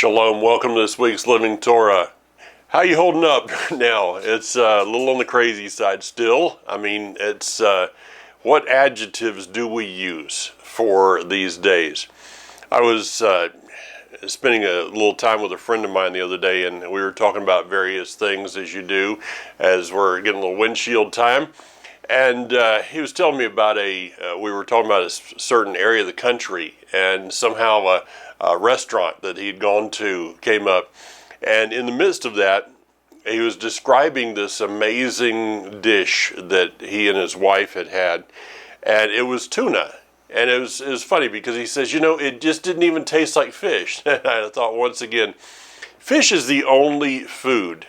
Shalom, welcome to this week's Living Torah. How you holding up now? It's a little on the crazy side still. I mean, it's what adjectives do we use for these days? I was spending a little time with a friend of mine the other day, and we were talking about various things as you do as we're getting a little windshield time. And he was telling me about we were talking about a certain area of the country, and somehow a restaurant that he'd gone to came up. And in the midst of that, he was describing this amazing dish that he and his wife had had. And it was tuna. And it was funny because he says, it just didn't even taste like fish. And I thought once again, fish is the only food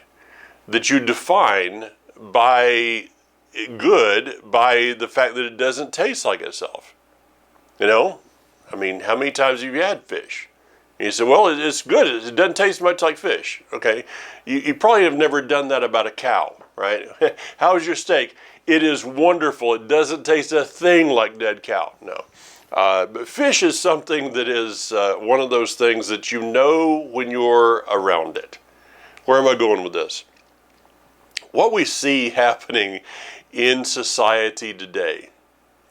that you define by the fact that it doesn't taste like itself. I mean, how many times have you had fish? And you say, well, it's good. It doesn't taste much like fish. Okay. You probably have never done that about a cow, right? How's your steak? It is wonderful. It doesn't taste a thing like dead cow. No. But fish is something that is one of those things that you know when you're around it. Where am I going with this? What we see happening in society today,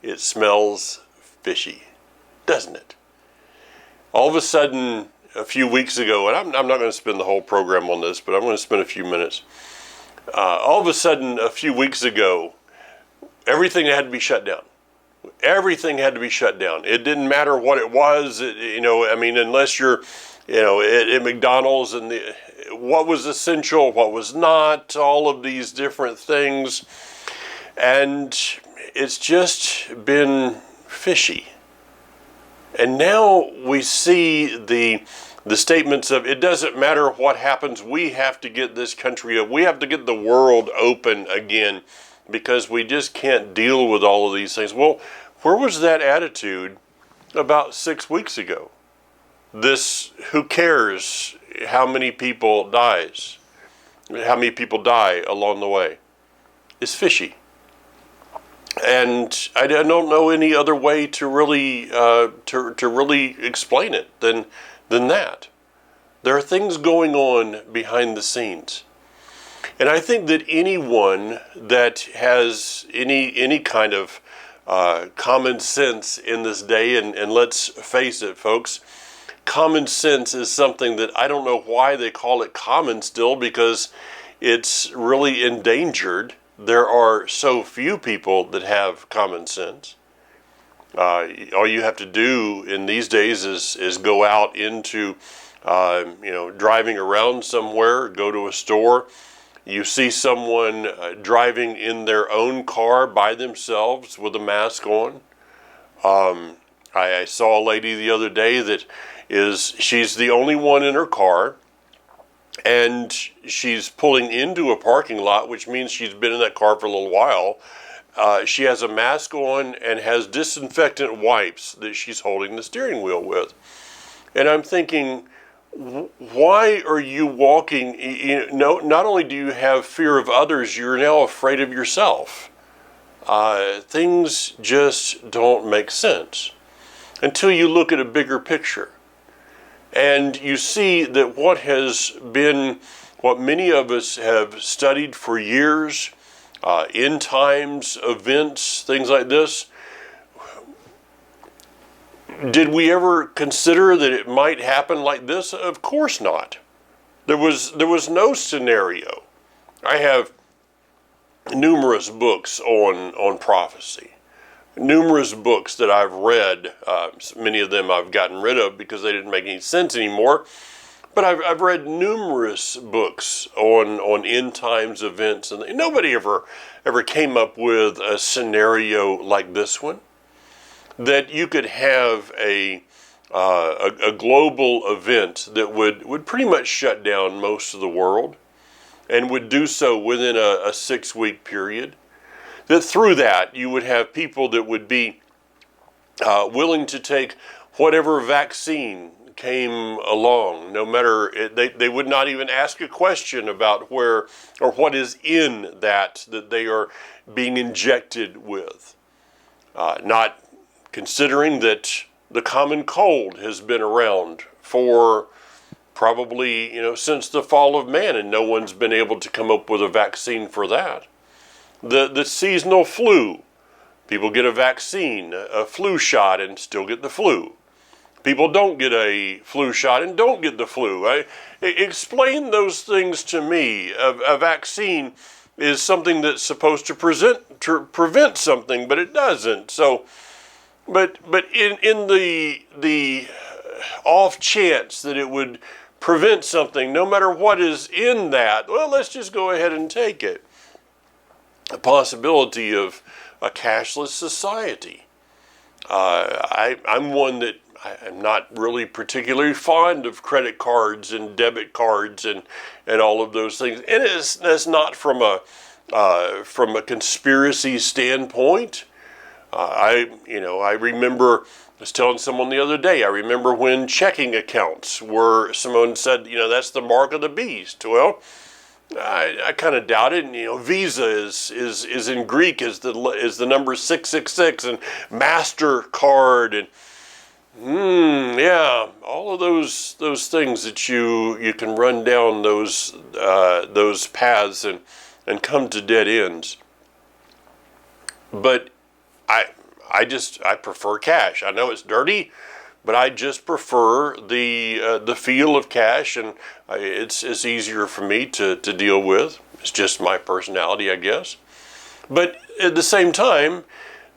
it smells fishy, doesn't it? All of a sudden, a few weeks ago, and I'm not going to spend the whole program on this, but I'm going to spend a few minutes. All of a sudden, a few weeks ago, everything had to be shut down. Everything had to be shut down. It didn't matter what it was, unless you're, at McDonald's and what was essential, what was not, all of these different things. And it's just been fishy. And now we see the statements of, it doesn't matter what happens, we have to get this country up. We have to get the world open again because we just can't deal with all of these things. Well, where was that attitude about 6 weeks ago? This, who cares how many people die along the way, is fishy. And I don't know any other way to really really explain it than that. There are things going on behind the scenes. And I think that anyone that has any kind of common sense in this day, and let's face it, folks, common sense is something that I don't know why they call it common still, because it's really endangered. There are so few people that have common sense. All you have to do in these days is go out into, driving around somewhere, go to a store. You see someone driving in their own car by themselves with a mask on. I saw a lady the other day she's the only one in her car. And she's pulling into a parking lot, which means she's been in that car for a little while. She has a mask on and has disinfectant wipes that she's holding the steering wheel with. And I'm thinking, why are you walking? Not only do you have fear of others, you're now afraid of yourself. Things just don't make sense until you look at a bigger picture. And you see that what many of us have studied for years, end times, events, things like this, did we ever consider that it might happen like this? Of course not. There was no scenario. I have numerous books on prophecy. Numerous books that I've read. Many of them I've gotten rid of because they didn't make any sense anymore. But I've read numerous books on end times events, and nobody ever came up with a scenario like this one, that you could have a global event that would pretty much shut down most of the world, and would do so within a 6-week period. That through that you would have people that would be willing to take whatever vaccine came along, no matter, they would not even ask a question about where or what is in that they are being injected with. Not considering that the common cold has been around for probably, since the fall of man, and no one's been able to come up with a vaccine for that. The seasonal flu. People get a vaccine, a flu shot, and still get the flu. People don't get a flu shot and don't get the flu. Explain those things to me. A vaccine is something that's supposed to prevent something, but it doesn't. So, but in the off chance that it would prevent something, no matter what is in that, well, let's just go ahead and take it. A possibility of a cashless society. I'm one that I'm not really particularly fond of credit cards and debit cards and all of those things. And that's not from a conspiracy standpoint. I remember, I was telling someone the other day, I remember when checking accounts were, someone said, that's the mark of the beast. Well, I kind of doubt it. And, Visa is in Greek is the number 666, and MasterCard, and yeah, all of those things that you can run down those paths and come to dead ends. But I prefer cash. I know it's dirty, but I just prefer the feel of cash, and it's easier for me to deal with. It's just my personality, I guess. But at the same time,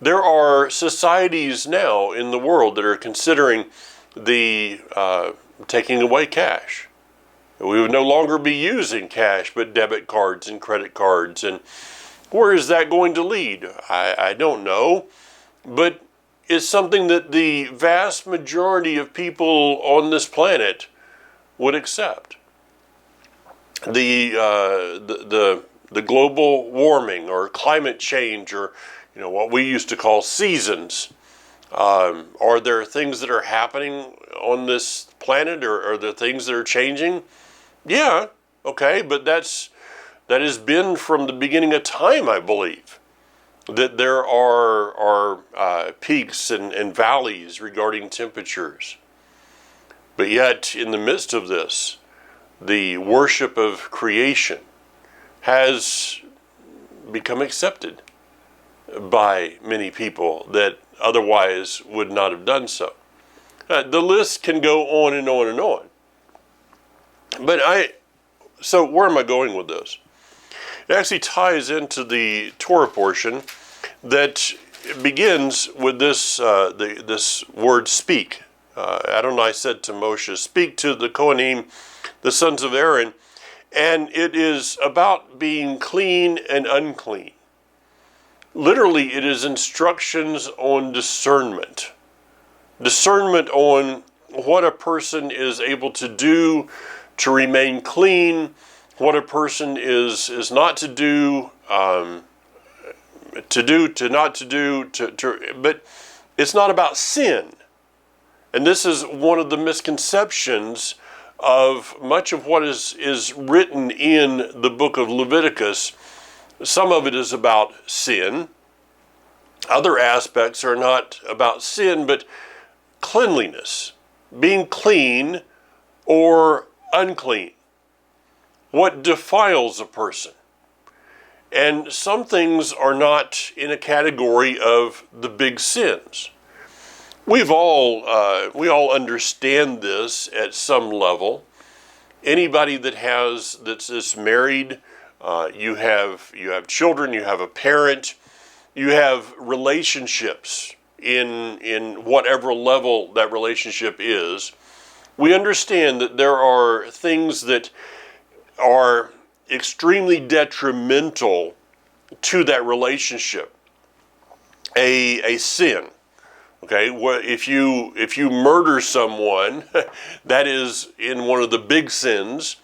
there are societies now in the world that are considering the taking away cash. We would no longer be using cash, but debit cards and credit cards. And where is that going to lead? I don't know, but it's something that the vast majority of people on this planet would accept. The global warming or climate change, or what we used to call seasons. Are there things that are happening on this planet, or are there things that are changing? Yeah, okay, but that has been from the beginning of time, I believe. That there are peaks and valleys regarding temperatures. But yet, in the midst of this, the worship of creation has become accepted by many people that otherwise would not have done so. The list can go on and on and on. So where am I going with this? It actually ties into the Torah portion that begins with this this word "speak." Adonai said to Moshe, "Speak to the Kohanim, the sons of Aaron," and it is about being clean and unclean. Literally, it is instructions on discernment. Discernment on what a person is able to do to remain clean, what a person is not to do, but it's not about sin. And this is one of the misconceptions of much of what is written in the book of Leviticus. Some of it is about sin. Other aspects are not about sin, but cleanliness, being clean or unclean. What defiles a person? And some things are not in a category of the big sins. We all understand this at some level. Anybody that's married, you have children, you have a parent, you have relationships in whatever level that relationship is. We understand that there are things that are extremely detrimental to that relationship. A sin. Okay, if you murder someone, that is in one of the big sins,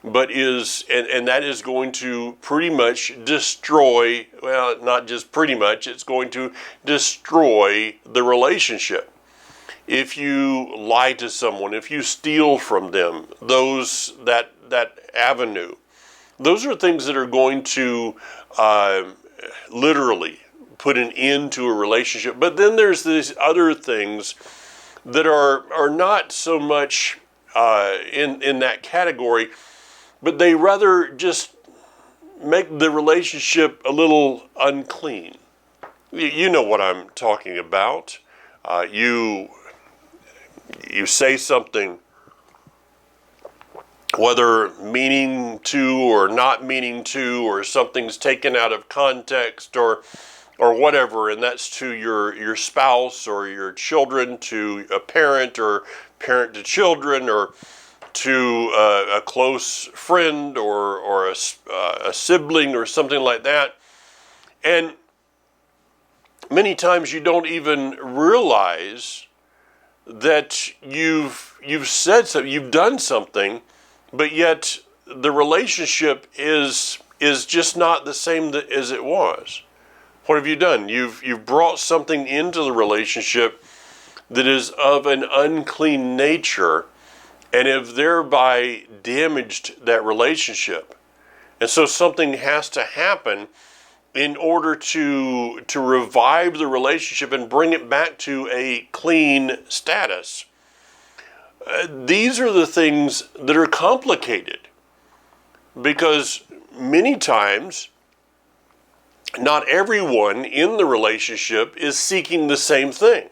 but and that is going to pretty much destroy, well, not just pretty much, it's going to destroy the relationship. If you lie to someone, if you steal from them, that avenue, those are things that are going to literally put an end to a relationship. But then there's these other things that are not so much in that category, but they rather just make the relationship a little unclean. You know what I'm talking about. You say something, whether meaning to or not meaning to, or something's taken out of context or whatever, and that's to your spouse or your children, to a parent or parent to children, or to a close friend or a sibling or something like that. And many times you don't even realize that you've said something, you've done something, but yet the relationship is just not the same as it was. What have you done? You've brought something into the relationship that is of an unclean nature, and have thereby damaged that relationship. And so something has to happen in order to revive the relationship and bring it back to a clean status. These are the things that are complicated, because many times not everyone in the relationship is seeking the same thing.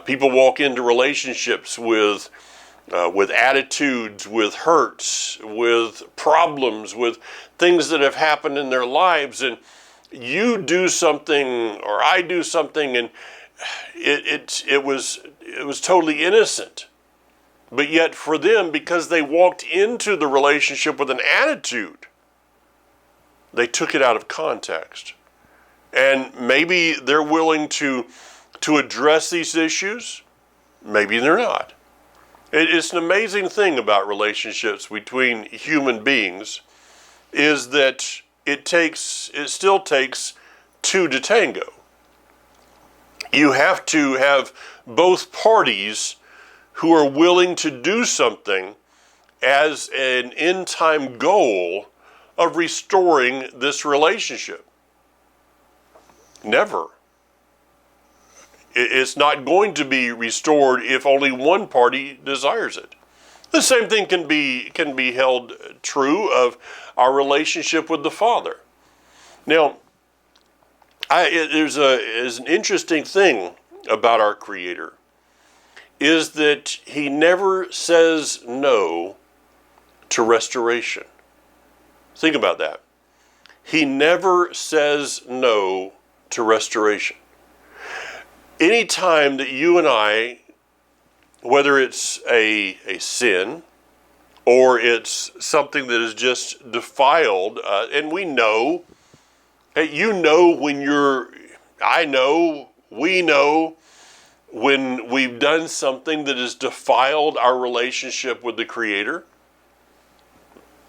People walk into relationships with attitudes, with hurts, with problems, with things that have happened in their lives, and you do something or I do something, and it was totally innocent. But yet for them, because they walked into the relationship with an attitude, they took it out of context. And maybe they're willing to address these issues, maybe they're not. It's an amazing thing about relationships between human beings, is that it still takes two to tango. You have to have both parties who are willing to do something as an end-time goal of restoring this relationship. Never. It's not going to be restored if only one party desires it. The same thing can be held true of our relationship with the Father. Now, there's an interesting thing about our Creator, is that He never says no to restoration. Think about that. He never says no to restoration. Anytime that you and I, whether it's a sin or it's something that is just defiled, and we know, hey, you know when I know, we know when we've done something that has defiled our relationship with the Creator,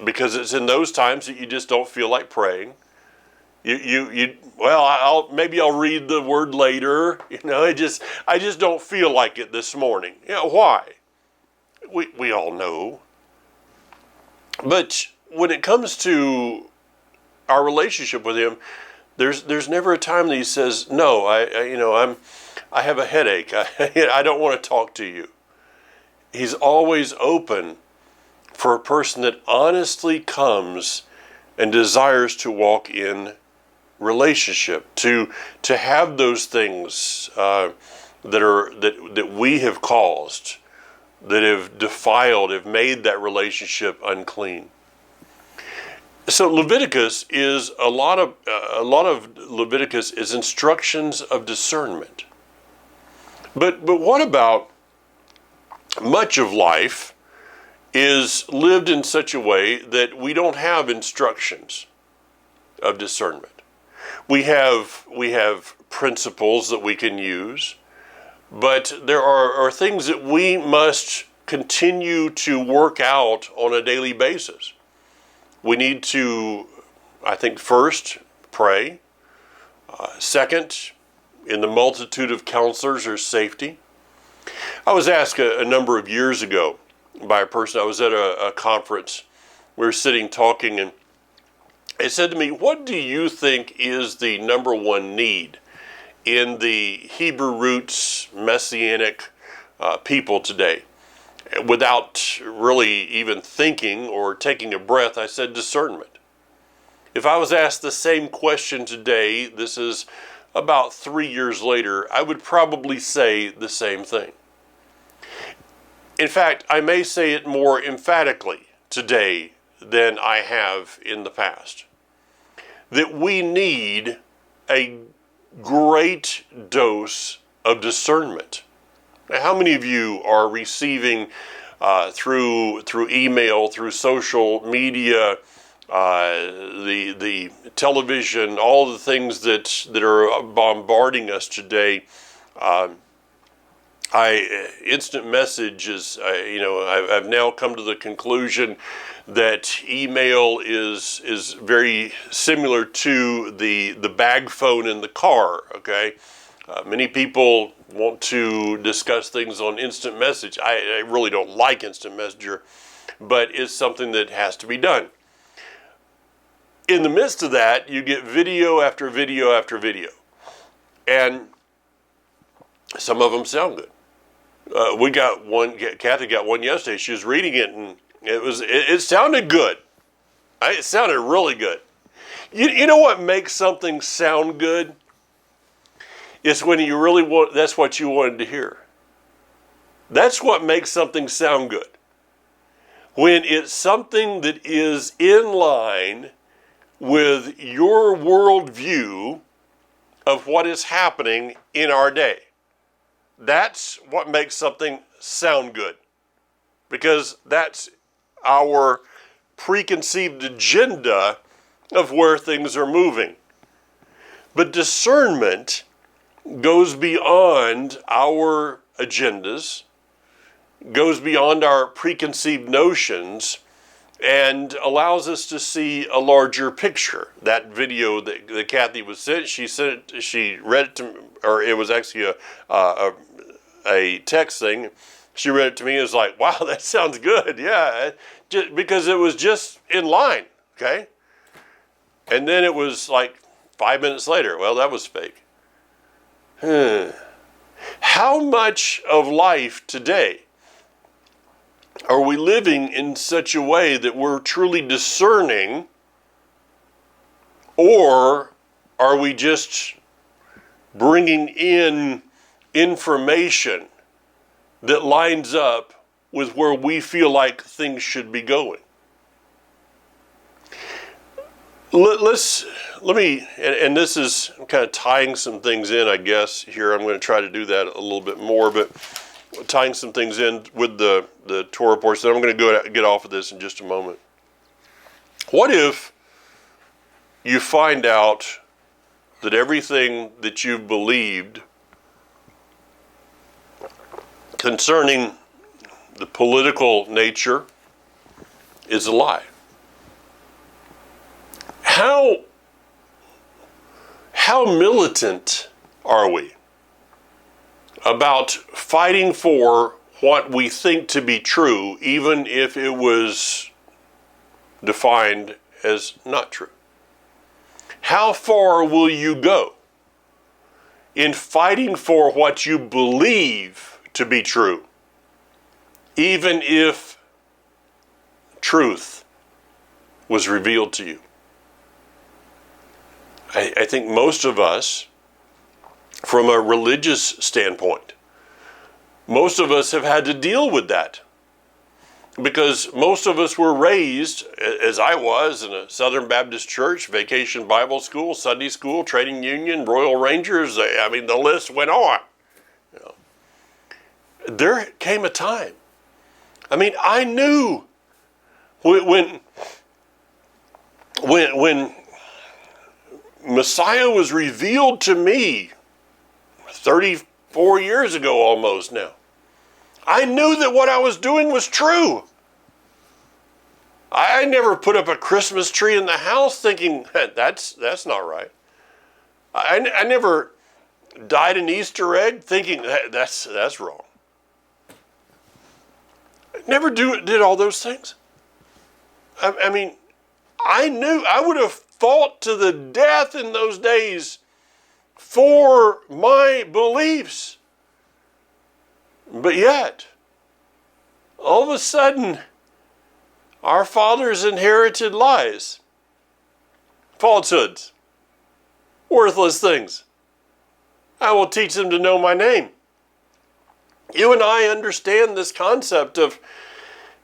because it's in those times that you just don't feel like praying. Maybe I'll read the word later. I just don't feel like it this morning. Why? We all know. But when it comes to our relationship with Him, there's never a time that He says, no, I have a headache. I don't want to talk to you. He's always open for a person that honestly comes and desires to walk in relationship, to have those things that we have caused, that have defiled, have made that relationship unclean. So Leviticus is a lot of Leviticus is instructions of discernment. But what about much of life is lived in such a way that we don't have instructions of discernment? We have principles that we can use, but there are things that we must continue to work out on a daily basis. We need to, I think, first, pray. Second, in the multitude of counselors, there's safety. I was asked a number of years ago by a person. I was at a conference. We were sitting talking, and it said to me, what do you think is the number one need in the Hebrew roots Messianic people today? Without really even thinking or taking a breath, I said discernment. If I was asked the same question today, this is about 3 years later, I would probably say the same thing. In fact, I may say it more emphatically today than I have in the past. That we need a great dose of discernment. Now, how many of you are receiving through email, through social media, the television, all the things that are bombarding us today? Instant message is, I've now come to the conclusion that email is very similar to the bag phone in the car. Okay, many people want to discuss things on instant message. I really don't like instant messenger, but it's something that has to be done. In the midst of that, you get video after video after video, and some of them sound good. We got one. Kathy got one yesterday. She was reading it, and it sounded good. It sounded really good. You know what makes something sound good? It's when you really want. That's what you wanted to hear. That's what makes something sound good. When it's something that is in line with your worldview of what is happening in our day. That's what makes something sound good, because that's our preconceived agenda of where things are moving. But discernment goes beyond our agendas, goes beyond our preconceived notions, and allows us to see a larger picture. That video that Kathy was sent, she read it to me, or it was actually a text thing. She read it to me. It was like, wow, that sounds good. Yeah, because it was just in line. Okay, and then it was like 5 minutes later. Well, that was fake. How much of life today are we living in such a way that we're truly discerning, or are we just bringing in information that lines up with where we feel like things should be going? Let me, and this is kind of tying some things in, I guess, here. I'm going to try to do that a little bit more, but tying some things in with the Torah portion. I'm going to get off of this in just a moment. What if you find out that everything that you've believed concerning the political nature is a lie? How militant are we about fighting for what we think to be true, even if it was defined as not true? How far will you go in fighting for what you believe to be true, even if truth was revealed to you? I think most of us, from a religious standpoint, most of us have had to deal with that, because most of us were raised, as I was, in a Southern Baptist church, Vacation Bible School, Sunday School, Trading Union, Royal Rangers. I mean, the list went on. There came a time. I mean, I knew when Messiah was revealed to me 34 years ago almost now, I knew that what I was doing was true. I never put up a Christmas tree in the house thinking, that's not right. I never dyed an Easter egg thinking that's wrong. I never did all those things. I mean, I knew I would have fought to the death in those days for my beliefs. But yet, all of a sudden, our fathers inherited lies, falsehoods, worthless things. I will teach them to know my name. You and I understand this concept of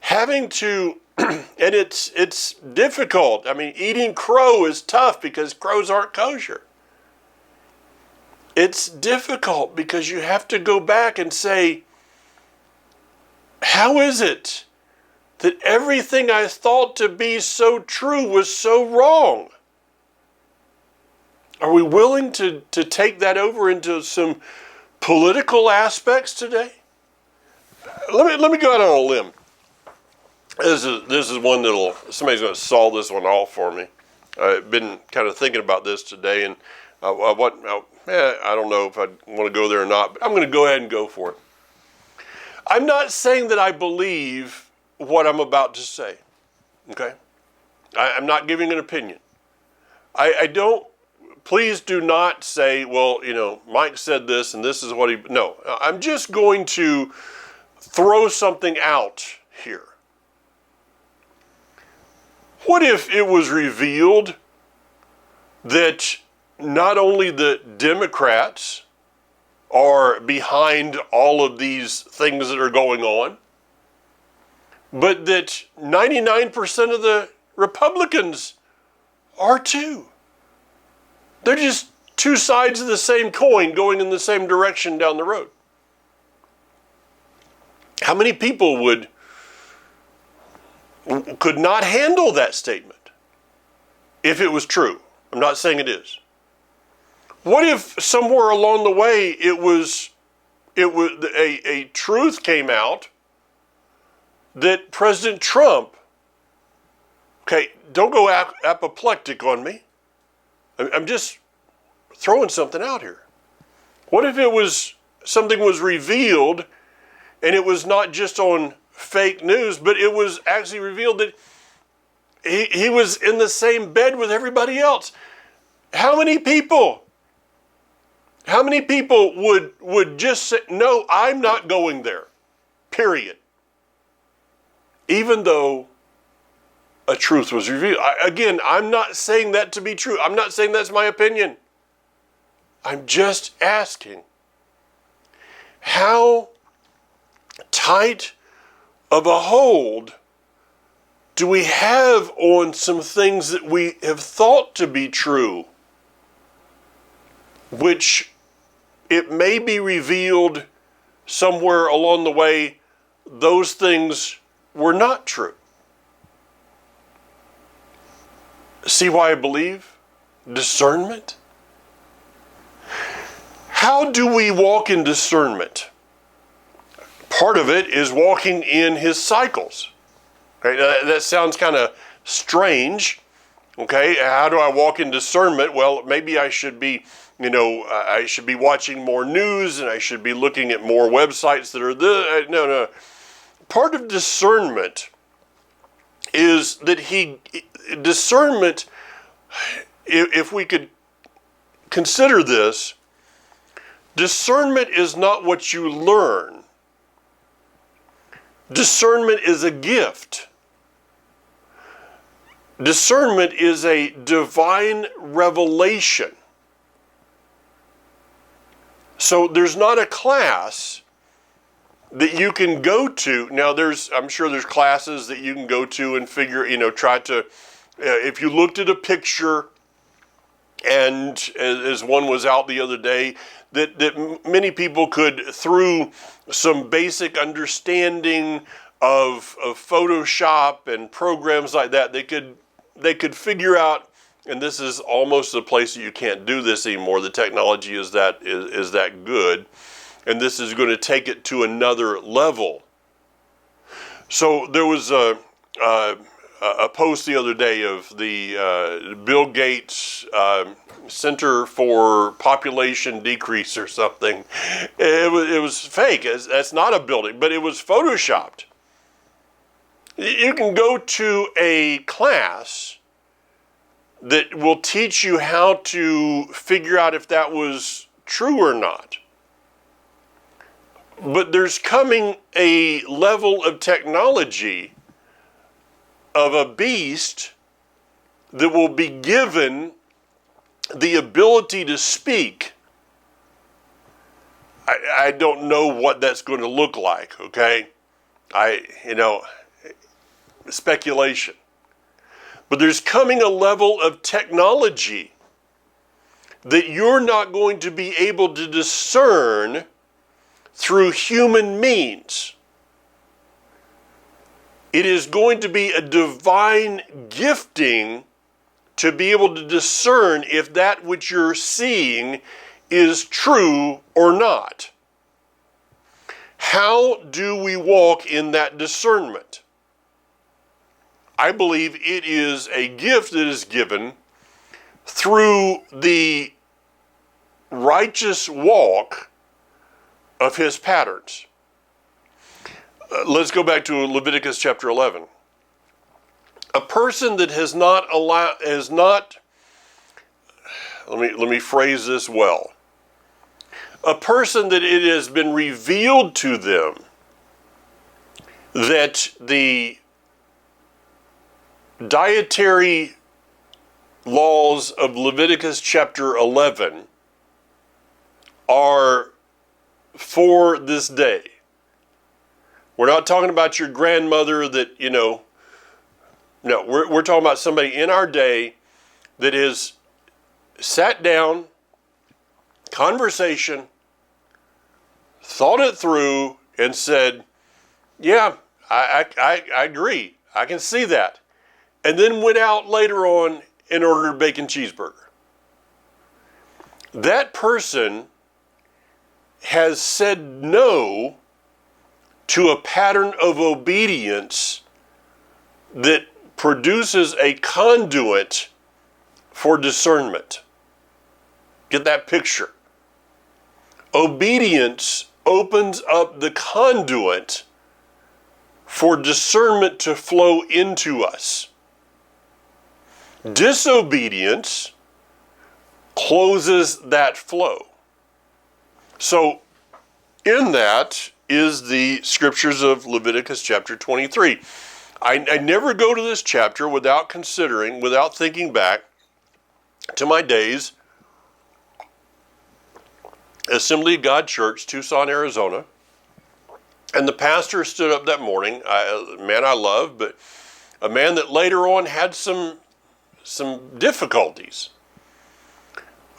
having to, and it's difficult. I mean, eating crow is tough because crows aren't kosher. It's difficult because you have to go back and say, how is it that everything I thought to be so true was so wrong? Are we willing to take that over into some political aspects today? Let me go out on a limb. This is one that'll, somebody's going to solve this one off for me. I've been kind of thinking about this today, and I don't know if I want to go there or not, but I'm going to go ahead and go for it. I'm not saying that I believe what I'm about to say, okay? I'm not giving an opinion. I don't, please do not say, well, Mike said this and this is what he, no. I'm just going to throw something out here. What if it was revealed that not only the Democrats are behind all of these things that are going on, but that 99% of the Republicans are too? They're just two sides of the same coin going in the same direction down the road. How many people could not handle that statement if it was true? I'm not saying it is. What if somewhere along the way it was a truth came out that President Trump, okay, don't go apoplectic on me. I'm just throwing something out here. What if something was revealed and it was not just on fake news, but it was actually revealed that he was in the same bed with everybody else? How many people would just say, no, I'm not going there, period? Even though a truth was revealed. Again, I'm not saying that to be true. I'm not saying that's my opinion. I'm just asking, how tight of a hold do we have on some things that we have thought to be true, which it may be revealed somewhere along the way those things were not true? See why I believe? Discernment. How do we walk in discernment? Part of it is walking in his cycles. Okay, that sounds kind of strange. Okay, how do I walk in discernment? Well, maybe I should be, I should be watching more news and I should be looking at more websites that are no. Part of discernment is that discernment, if we could consider this, discernment is not what you learn. Discernment is a gift. Discernment is a divine revelation. So there's not a class that you can go to. Now I'm sure there's classes that you can go to and figure, try to, if you looked at a picture, and as one was out the other day, that many people could, through some basic understanding of Photoshop and programs like that, they could figure out, and this is almost a place that you can't do this anymore. The technology is that good, and this is going to take it to another level. So there was a post the other day of the Bill Gates Center for Population Decrease or something. It was fake. That's not a building, but it was photoshopped. You can go to a class that will teach you how to figure out if that was true or not. But there's coming a level of technology of a beast that will be given the ability to speak. I don't know what that's going to look like, okay? Speculation. But there's coming a level of technology that you're not going to be able to discern through human means. It is going to be a divine gifting to be able to discern if that which you're seeing is true or not. How do we walk in that discernment? I believe it is a gift that is given through the righteous walk of his patterns. Let's go back to Leviticus chapter 11. A person that let me phrase this well. A person that it has been revealed to them that the dietary laws of Leviticus chapter 11 are for this day. We're not talking about your grandmother that, no, we're talking about somebody in our day that has sat down, conversation, thought it through, and said, yeah, I agree. I can see that. And then went out later on and ordered a bacon cheeseburger. That person has said no to a pattern of obedience that produces a conduit for discernment. Get that picture. Obedience opens up the conduit for discernment to flow into us. Disobedience closes that flow. So, in that is the scriptures of Leviticus chapter 23. I never go to this chapter without thinking back to my days, Assembly of God Church, Tucson, Arizona. And the pastor stood up that morning, a man I love, but a man that later on had some difficulties.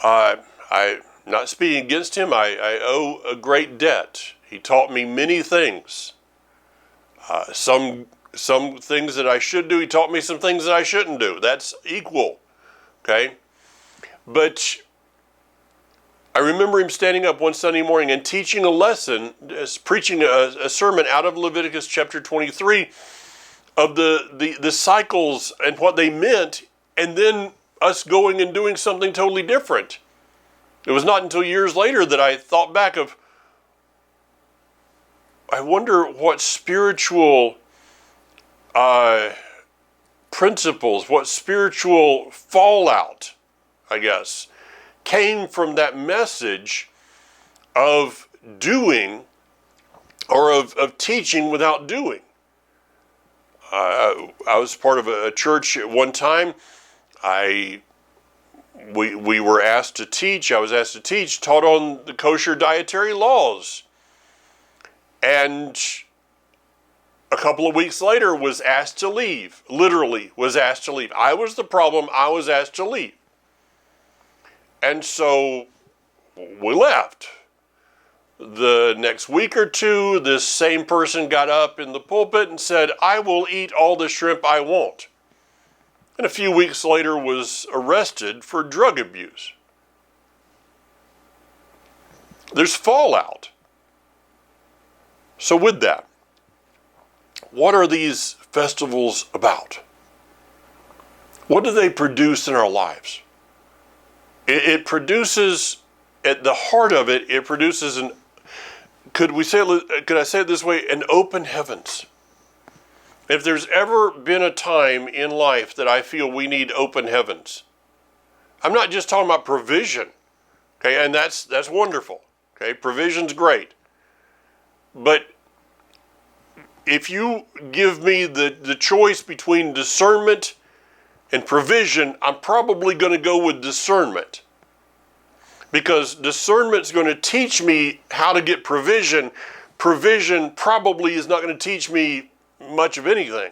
I not speaking against him, I owe a great debt. He taught me many things. Some things that I should do, he taught me some things that I shouldn't do. That's equal, okay? But I remember him standing up one Sunday morning and teaching a lesson, preaching a sermon out of Leviticus chapter 23 of the cycles and what they meant, and then us going and doing something totally different. It was not until years later that I thought back of, I wonder what spiritual principles, what spiritual fallout, I guess, came from that message of doing or of teaching without doing. I was part of a church at one time. We were asked to teach. I was asked to teach, taught on the kosher dietary laws. And a couple of weeks later was asked to leave. Literally was asked to leave. I was the problem. I was asked to leave. And so we left. The next week or two, this same person got up in the pulpit and said, I will eat all the shrimp I want. And a few weeks later was arrested for drug abuse. There's fallout. So with that, what are these festivals about? What do they produce in our lives? It produces, at the heart of it, it produces could I say it this way, an open heavens. If there's ever been a time in life that I feel we need open heavens, I'm not just talking about provision, okay, and that's wonderful, okay, provision's great. But if you give me the choice between discernment and provision, I'm probably going to go with discernment. Because discernment's going to teach me how to get provision. Provision probably is not going to teach me much of anything.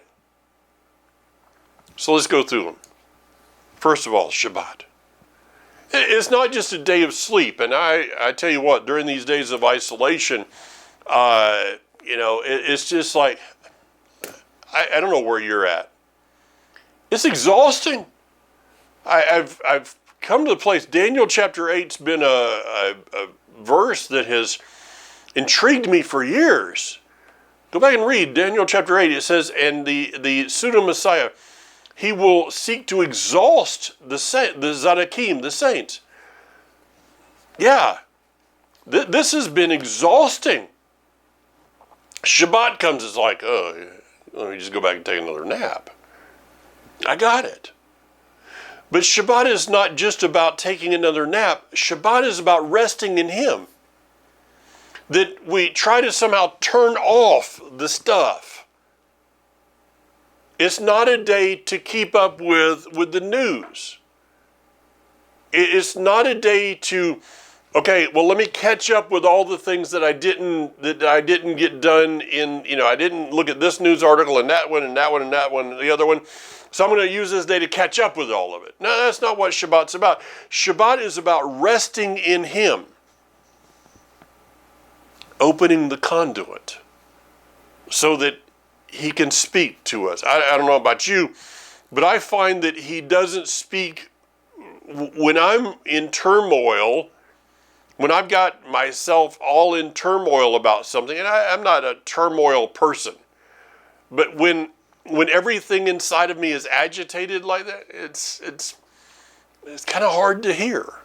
So let's go through them. First of all, Shabbat. It's not just a day of sleep. And I tell you what, during these days of isolation, it's just like, I don't know where you're at. It's exhausting. I've come to the place, Daniel chapter 8's been a verse that has intrigued me for years. Go back and read Daniel chapter 8. It says, and the pseudo Messiah, he will seek to exhaust the Zadakim, the saints. Yeah, this has been exhausting. Shabbat comes, it's like, oh, let me just go back and take another nap. I got it. But Shabbat is not just about taking another nap. Shabbat is about resting in Him. That we try to somehow turn off the stuff. It's not a day to keep up with the news. It's not a day to, okay, well, let me catch up with all the things that I didn't get done in, I didn't look at this news article and that one and that one and that one and the other one. So I'm going to use this day to catch up with all of it. No, that's not what Shabbat's about. Shabbat is about resting in Him. Opening the conduit so that He can speak to us. I don't know about you, but I find that He doesn't speak when I'm in turmoil, when I've got myself all in turmoil about something, and I'm not a turmoil person, but when everything inside of me is agitated like that, it's kind of hard to hear.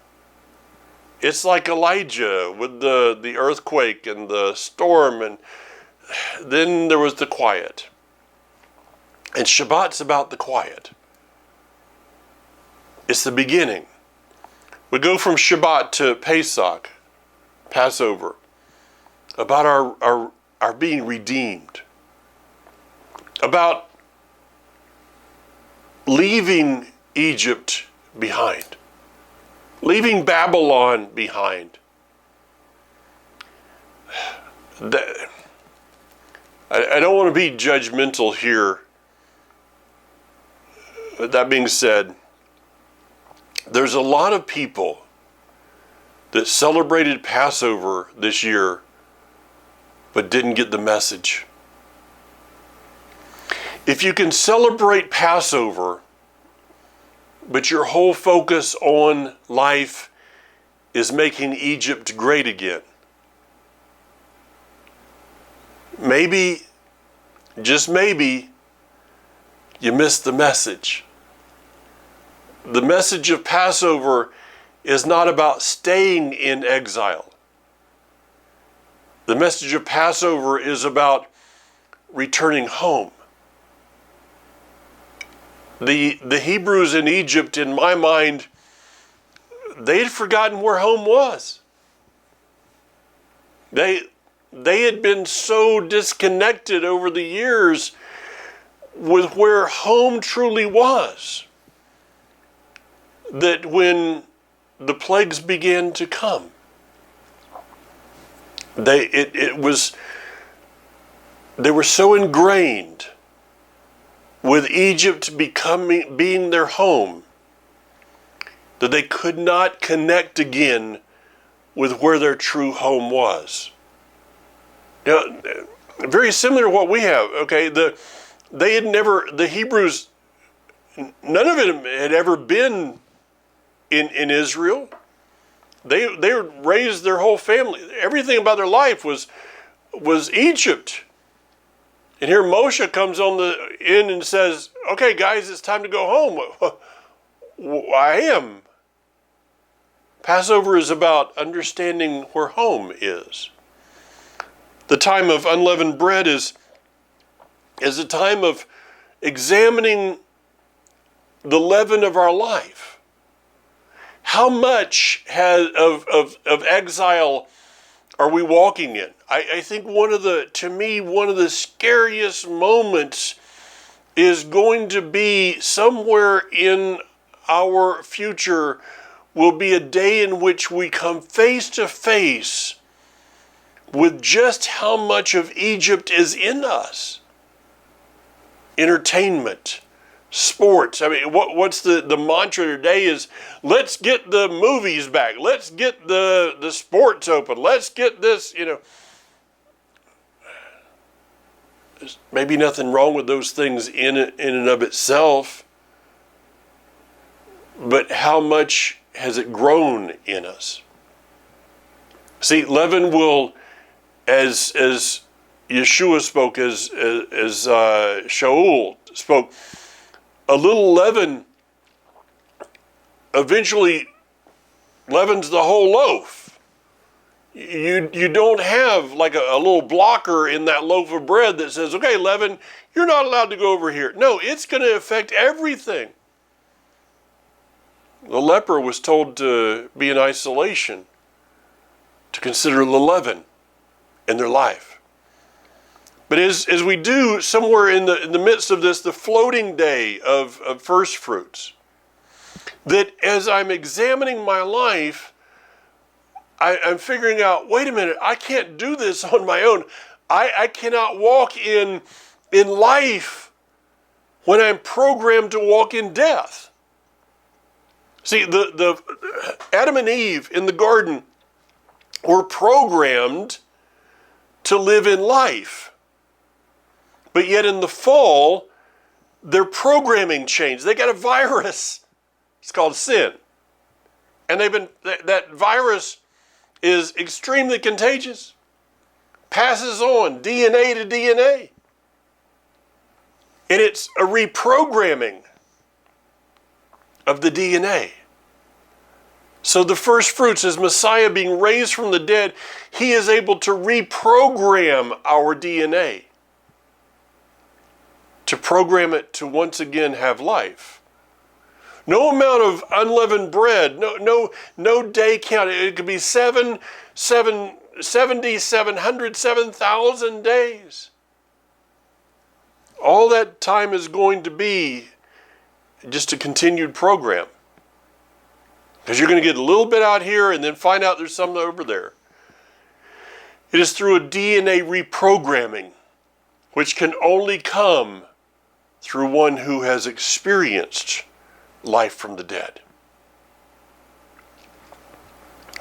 It's like Elijah with the earthquake and the storm, and then there was the quiet. And Shabbat's about the quiet. It's the beginning. We go from Shabbat to Pesach, Passover, about our being redeemed, about leaving Egypt behind, leaving Babylon behind. I don't want to be judgmental here. That being said, there's a lot of people that celebrated Passover this year but didn't get the message. If you can celebrate Passover, but your whole focus on life is making Egypt great again, maybe, just maybe, you missed the message. The message of Passover is not about staying in exile. The message of Passover is about returning home. The Hebrews in Egypt, in my mind, they had forgotten where home was. They had been so disconnected over the years with where home truly was, that when the plagues began to come, they were so ingrained with Egypt being their home that they could not connect again with where their true home was. Now, very similar to what we have. Okay, the Hebrews, none of them had ever been in Israel. They raised their whole family. Everything about their life was Egypt. And here Moshe comes in and says, okay, guys, it's time to go home. I am. Passover is about understanding where home is. The time of unleavened bread is a time of examining the leaven of our life. How much of exile are we walking in? I think one of the scariest moments is going to be somewhere in our future will be a day in which we come face to face with just how much of Egypt is in us. Entertainment, sports. I mean, what's the mantra today is, let's get the movies back. Let's get the sports open. Let's get this, There's maybe nothing wrong with those things in and of itself, but how much has it grown in us? See, leaven will, as Yeshua spoke, as Shaul spoke, a little leaven eventually leavens the whole loaf. You don't have like a little blocker in that loaf of bread that says, okay, leaven, you're not allowed to go over here. No, it's going to affect everything. The leper was told to be in isolation, to consider the leaven in their life. But as we do somewhere in the midst of this, the floating day of first fruits, that as I'm examining my life, I'm figuring out, wait a minute, I can't do this on my own. I cannot walk in life when I'm programmed to walk in death. See, the Adam and Eve in the garden were programmed to live in life. But yet in the fall, their programming changed. They got a virus. It's called sin. And that virus is extremely contagious. Passes on DNA to DNA. And it's a reprogramming of the DNA. So the first fruits, as Messiah being raised from the dead, he is able to reprogram our DNA. To program it to once again have life. No amount of unleavened bread, no day count. It could be 7,000 days. All that time is going to be just a continued program. Because you're going to get a little bit out here and then find out there's something over there. It is through a DNA reprogramming, which can only come through one who has experienced life from the dead.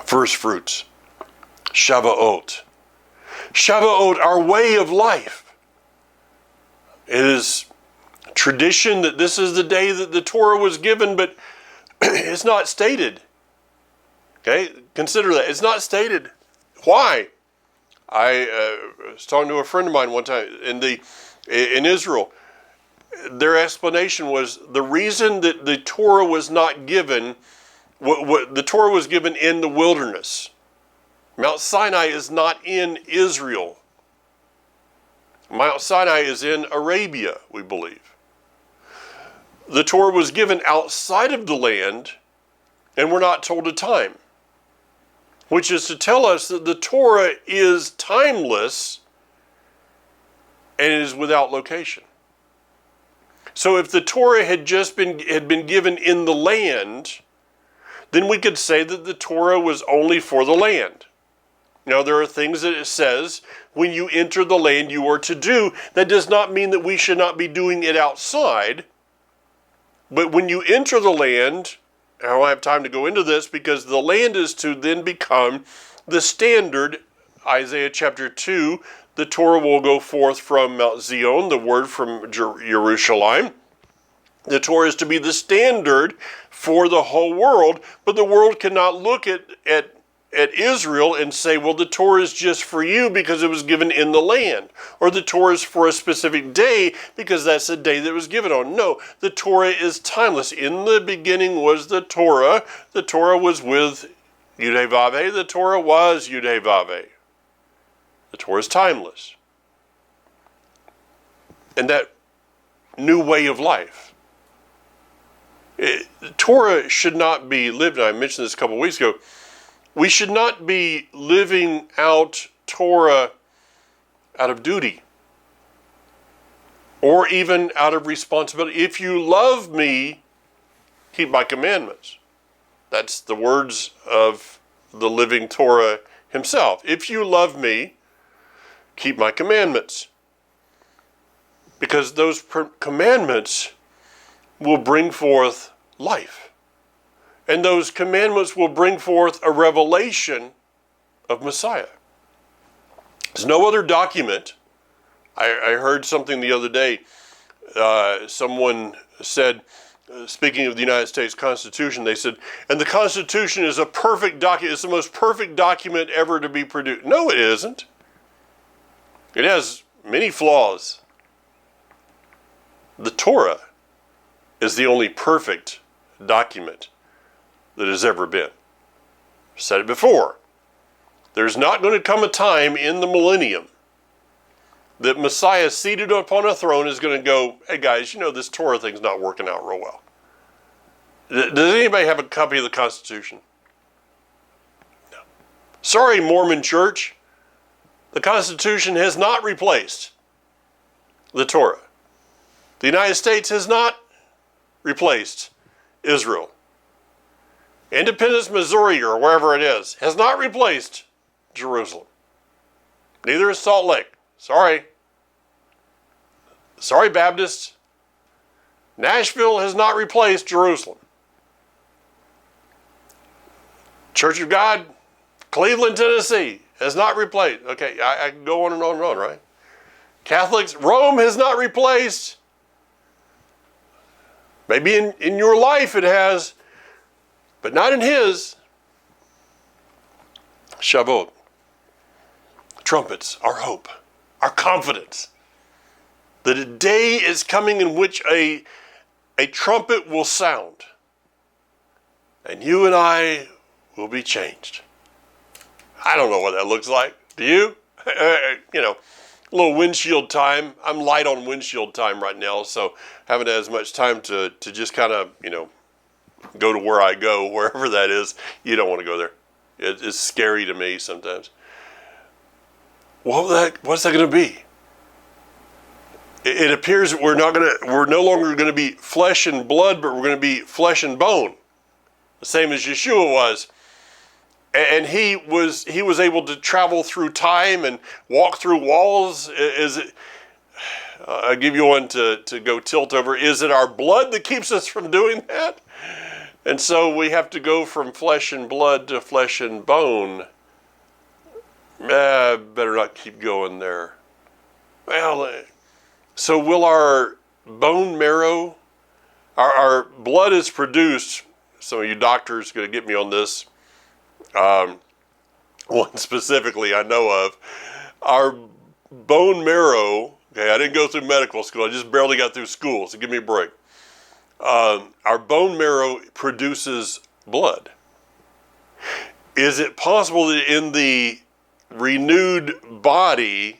First fruits. Shavuot. Shavuot, our way of life. It is tradition that this is the day that the Torah was given, but it's not stated. Okay, consider that. It's not stated. Why? I was talking to a friend of mine one time in Israel. Their explanation was the reason that the Torah was not given, the Torah was given in the wilderness. Mount Sinai is not in Israel. Mount Sinai is in Arabia, we believe. The Torah was given outside of the land, and we're not told a time, which is to tell us that the Torah is timeless and is without location. So if the Torah had been given in the land, then we could say that the Torah was only for the land. Now, there are things that it says when you enter the land you are to do. That does not mean that we should not be doing it outside. But when you enter the land, I don't have time to go into this because the land is to then become the standard. Isaiah chapter 2, the Torah will go forth from Mount Zion, the word from Jerusalem. The Torah is to be the standard for the whole world, but the world cannot look at Israel and say, well, the Torah is just for you because it was given in the land, or the Torah is for a specific day because that's the day that it was given on. No, the Torah is timeless. In the beginning was the Torah. The Torah was with Yud-Heh-Vav-Heh. The Torah was Yud-Heh-Vav-Heh. The Torah is timeless. And that new way of life. Torah should not be lived, and I mentioned this a couple of weeks ago, We should not be living out Torah out of duty or even out of responsibility. If you love me, keep my commandments. That's the words of the living Torah himself. If you love me, keep my commandments. Because those commandments will bring forth life. And those commandments will bring forth a revelation of Messiah. There's no other document. I heard something the other day. Someone said, speaking of the United States Constitution, they said, and the Constitution is a perfect document. It's the most perfect document ever to be produced. No, it isn't. It has many flaws. The Torah is the only perfect document that has ever been. I've said it before. There's not going to come a time in the millennium that Messiah seated upon a throne is going to go, hey guys, you know this Torah thing's not working out real well. Does anybody have a copy of the Constitution? No. Sorry, Mormon Church. The Constitution has not replaced the Torah. The United States has not replaced Israel. Independence, Missouri, or wherever it is, has not replaced Jerusalem. Neither is Salt Lake. Sorry. Sorry, Baptists. Nashville has not replaced Jerusalem. Church of God, Cleveland, Tennessee, has not replaced. Okay, I can go on and on and on, right? Catholics, Rome has not replaced. Maybe in your life it has, but not in his. Shavuot. Trumpets, our hope, our confidence that a day is coming in which a trumpet will sound and you and I will be changed. I don't know what that looks like. Do you? You know, a little windshield time. I'm light on windshield time right now, so haven't had as much time to just kind of, you know, go to where I go, wherever that is. You don't want to go there. It's scary to me sometimes. What's that going to be? It appears that we're no longer going to be flesh and blood, but we're going to be flesh and bone, the same as Yeshua was. And he was able to travel through time and walk through walls. I'll give you one to go tilt over. Is it our blood that keeps us from doing that? And so we have to go from flesh and blood to flesh and bone. Better not keep going there. Well, so will our bone marrow, our blood is produced, some of you doctors are going to get me on this, one specifically I know of, our bone marrow, okay, I didn't go through medical school, I just barely got through school, so give me a break. Our bone marrow produces blood. Is it possible that in the renewed body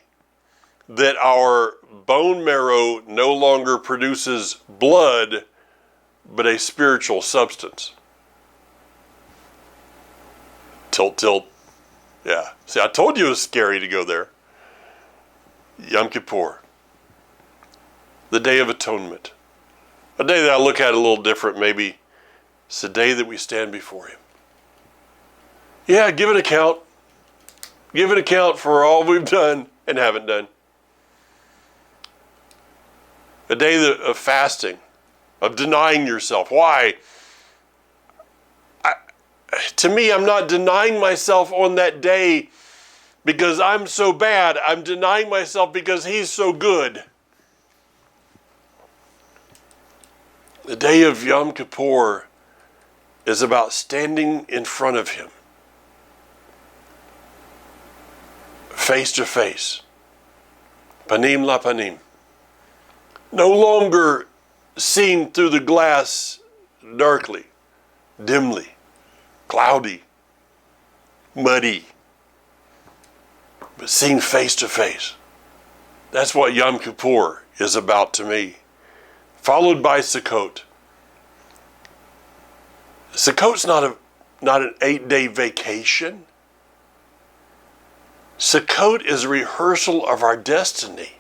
that our bone marrow no longer produces blood, but a spiritual substance? Tilt. Yeah. See, I told you it was scary to go there. Yom Kippur. The Day of Atonement. A day that I look at a little different, maybe. It's the day that we stand before Him. Yeah, give an account. Give an account for all we've done and haven't done. A day of fasting, of denying yourself. Why? To me, I'm not denying myself on that day because I'm so bad. I'm denying myself because He's so good. The day of Yom Kippur is about standing in front of Him, face to face, panim la panim. No longer seen through the glass darkly, dimly, cloudy, muddy, but seen face to face. That's what Yom Kippur is about to me. Followed by Sukkot. Sukkot's not not an 8-day vacation. Sukkot is a rehearsal of our destiny.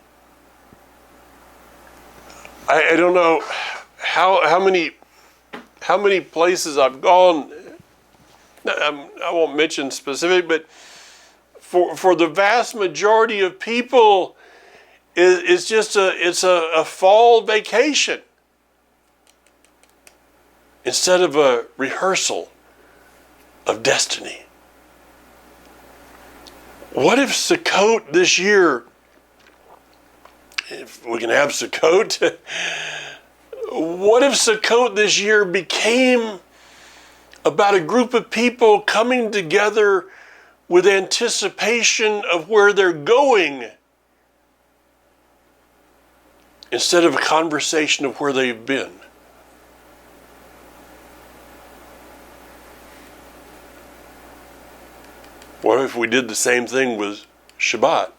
I don't know how many places I've gone. I won't mention specific, but for the vast majority of people, it's just a fall vacation instead of a rehearsal of destiny. What if Sukkot this year, if we can have Sukkot, what if Sukkot this year became about a group of people coming together with anticipation of where they're going instead of a conversation of where they've been? What if we did the same thing with Shabbat?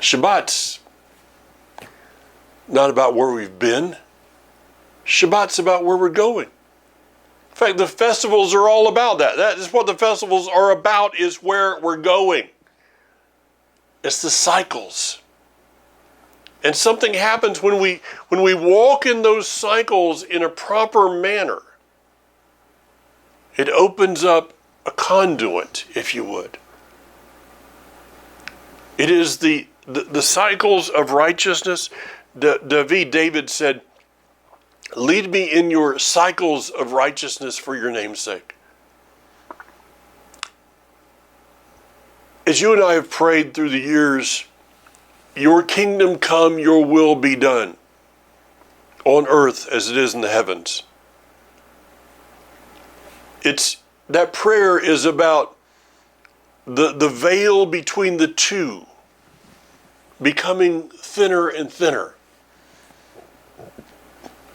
Shabbat's not about where we've been. Shabbat's about where we're going. In fact, the festivals are all about that. That is what the festivals are about, is where we're going. It's the cycles. And something happens when we walk in those cycles in a proper manner. It opens up a conduit, if you would. It is the cycles of righteousness. David said, lead me in your cycles of righteousness for your name's sake. As you and I have prayed through the years, your kingdom come, your will be done on earth as it is in the heavens. That prayer is about the veil between the two becoming thinner and thinner.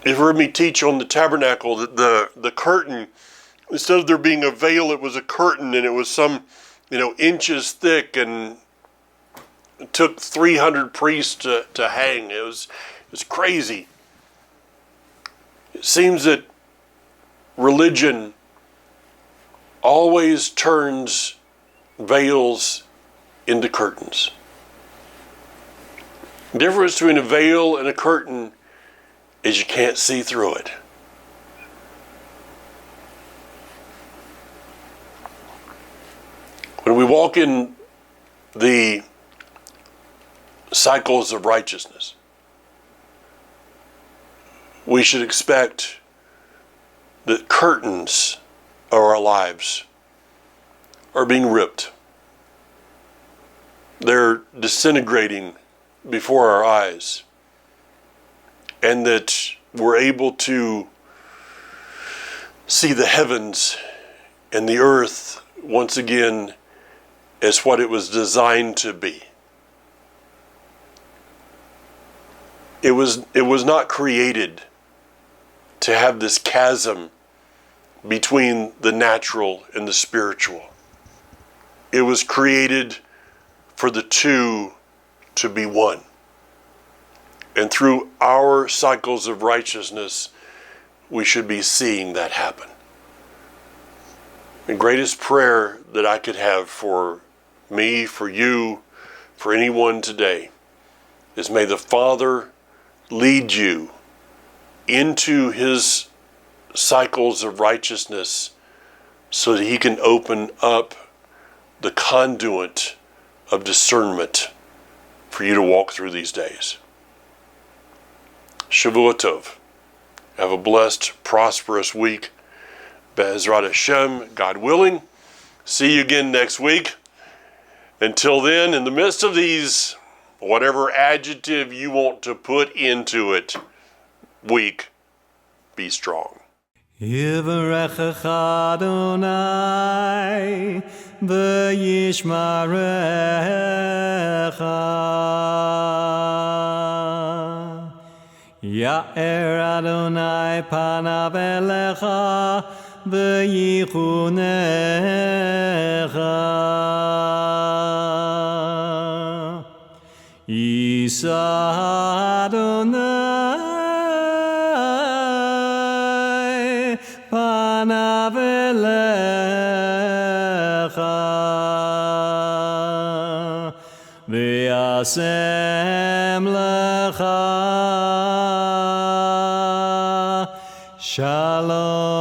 You've heard me teach on the tabernacle that the curtain, instead of there being a veil, it was a curtain, and it was some, inches thick, and it took 300 priests to hang. It was crazy. It seems that religion always turns veils into curtains. The difference between a veil and a curtain is you can't see through it. When we walk in the cycles of righteousness, we should expect that curtains of our lives are being ripped. They're disintegrating before our eyes. And that we're able to see the heavens and the earth once again as what it was designed to be. It was not created to have this chasm between the natural and the spiritual. It was created for the two to be one. And through our cycles of righteousness, we should be seeing that happen. The greatest prayer that I could have for me, for you, for anyone today, is may the Father lead you into his cycles of righteousness so that he can open up the conduit of discernment for you to walk through these days. Shavua Tov. Have a blessed, prosperous week. Be'ezrat Hashem, God willing. See you again next week. Until then, in the midst of these, whatever adjective you want to put into it, week, be strong. Yivarechecha Adonai v'yishmarecha. Ya'er Adonai panav elecha v'yichunecha. Yisa Adonai v'yasem lecha shalom.